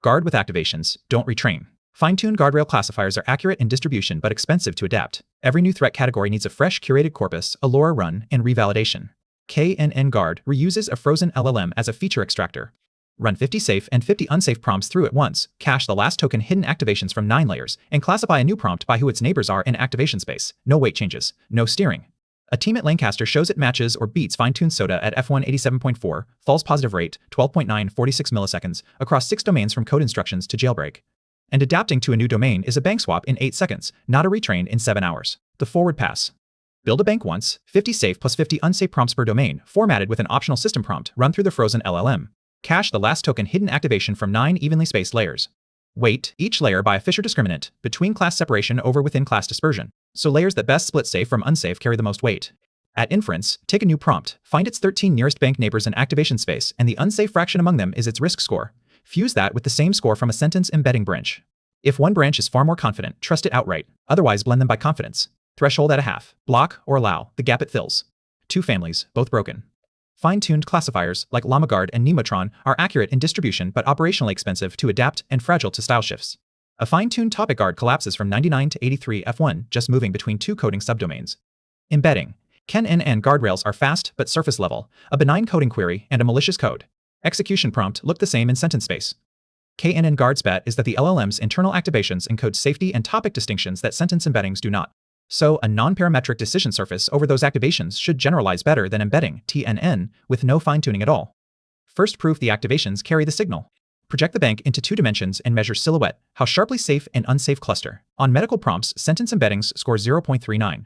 Guard with activations, don't retrain. Fine-tuned guardrail classifiers are accurate in distribution but expensive to adapt. Every new threat category needs a fresh curated corpus, a LoRa run, and revalidation. kNNGuard reuses a frozen LLM as a feature extractor. Run 50 safe and 50 unsafe prompts through at once, cache the last token hidden activations from 9 layers, and classify a new prompt by who its neighbors are in activation space. No weight changes, no steering. A team at Lancaster shows it matches or beats fine-tuned SOTA at F187.4, false positive rate, 12.9, 46 milliseconds, across 6 domains from code instructions to jailbreak. And adapting to a new domain is a bank swap in 8 seconds, not a retrain in 7 hours. The forward pass. Build a bank once, 50 safe plus 50 unsafe prompts per domain, formatted with an optional system prompt, run through the frozen LLM. Cache the last token hidden activation from 9 evenly spaced layers. Weight each layer by a Fisher discriminant, between class separation over within class dispersion, so layers that best split safe from unsafe carry the most weight. At inference, take a new prompt, find its 13 nearest bank neighbors in activation space, and the unsafe fraction among them is its risk score. Fuse that with the same score from a sentence embedding branch. If one branch is far more confident, trust it outright, otherwise blend them by confidence. Threshold at a half, block or allow, the gap it fills. 2 families, both broken. Fine-tuned classifiers, like LLM and Nemotron, are accurate in distribution but operationally expensive to adapt and fragile to style shifts. A fine-tuned topic guard collapses from 99 to 83 F1, just moving between 2 coding subdomains. Embedding. kNNGuard guardrails are fast but surface level, a benign coding query, and a malicious code. Execution prompt look the same in sentence space. kNNGuard's bet is that the LLM's internal activations encode safety and topic distinctions that sentence embeddings do not. So, a non-parametric decision surface over those activations should generalize better than embedding TNN with no fine-tuning at all. First proof the activations carry the signal. Project the bank into 2 dimensions and measure silhouette, how sharply safe and unsafe cluster. On medical prompts, sentence embeddings score 0.39.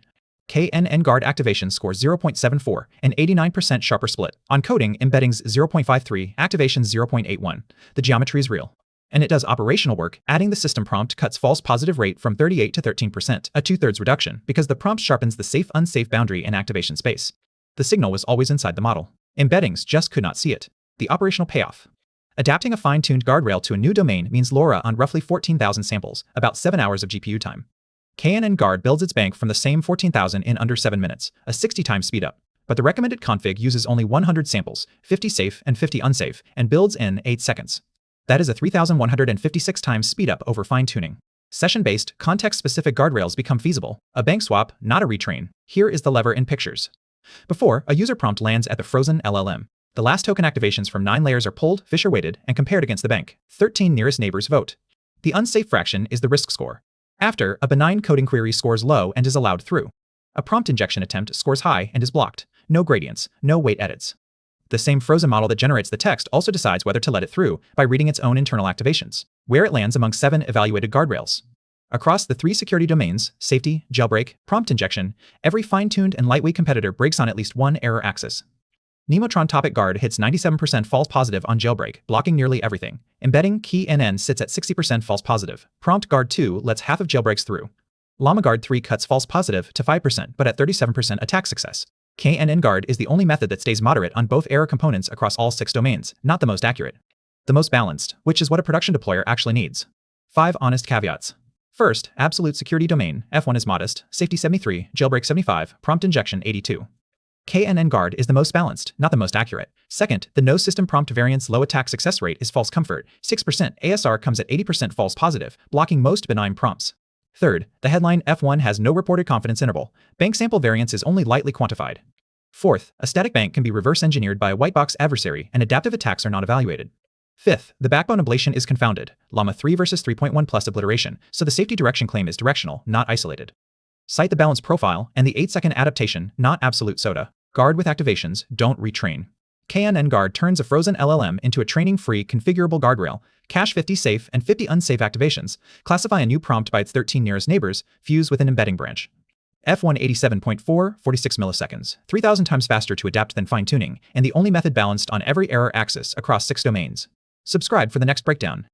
kNNGuard activation scores 0.74, an 89% sharper split. On coding, embeddings 0.53, activations 0.81. The geometry is real. And it does operational work. Adding the system prompt cuts false positive rate from 38 to 13%, a 2/3 reduction, because the prompt sharpens the safe-unsafe boundary in activation space. The signal was always inside the model. Embeddings just could not see it. The operational payoff. Adapting a fine-tuned guardrail to a new domain means LoRa on roughly 14,000 samples, about 7 hours of GPU time. kNNGuard builds its bank from the same 14,000 in under 7 minutes, a 60 times speedup. But the recommended config uses only 100 samples, 50 safe and 50 unsafe, and builds in 8 seconds. That is a 3,156 times speedup over fine-tuning. Session-based, context-specific guardrails become feasible. A bank swap, not a retrain. Here is the lever in pictures. Before, a user prompt lands at the frozen LLM. The last token activations from 9 layers are pulled, Fisher-weighted, and compared against the bank. 13 nearest neighbors vote. The unsafe fraction is the risk score. After, a benign coding query scores low and is allowed through. A prompt injection attempt scores high and is blocked. No gradients, no weight edits. The same frozen model that generates the text also decides whether to let it through by reading its own internal activations, where it lands among 7 evaluated guardrails. Across the 3 security domains, safety, jailbreak, prompt injection, every fine-tuned and lightweight competitor breaks on at least one error axis. Nemotron topic guard hits 97% false positive on jailbreak, blocking nearly everything. Embedding kNN sits at 60% false positive. Prompt guard 2 lets half of jailbreaks through. LLM 3 cuts false positive to 5%, but at 37% attack success. kNNGuard is the only method that stays moderate on both error components across all 6 domains, not the most accurate. The most balanced, which is what a production deployer actually needs. 5 honest caveats. First, absolute security domain, F1 is modest, safety 73, jailbreak 75, prompt injection 82. kNNGuard is the most balanced, not the most accurate. Second, the no system prompt variance low attack success rate is false comfort, 6%, ASR comes at 80% false positive, blocking most benign prompts. Third, the headline F1 has no reported confidence interval. Bank sample variance is only lightly quantified. Fourth, a static bank can be reverse engineered by a white box adversary and adaptive attacks are not evaluated. Fifth, the backbone ablation is confounded, llama 3 versus 3.1 plus obliteration, so the safety direction claim is directional, not isolated. Cite the balance profile and the 8-second adaptation, not absolute SOTA. Guard with activations, don't retrain. kNNGuard turns a frozen LLM into a training-free, configurable guardrail, cache 50 safe and 50 unsafe activations, classify a new prompt by its 13 nearest neighbors, fuse with an embedding branch. F187.4, 46 milliseconds, 3,000 times faster to adapt than fine-tuning, and the only method balanced on every error axis across 6 domains. Subscribe for the next breakdown.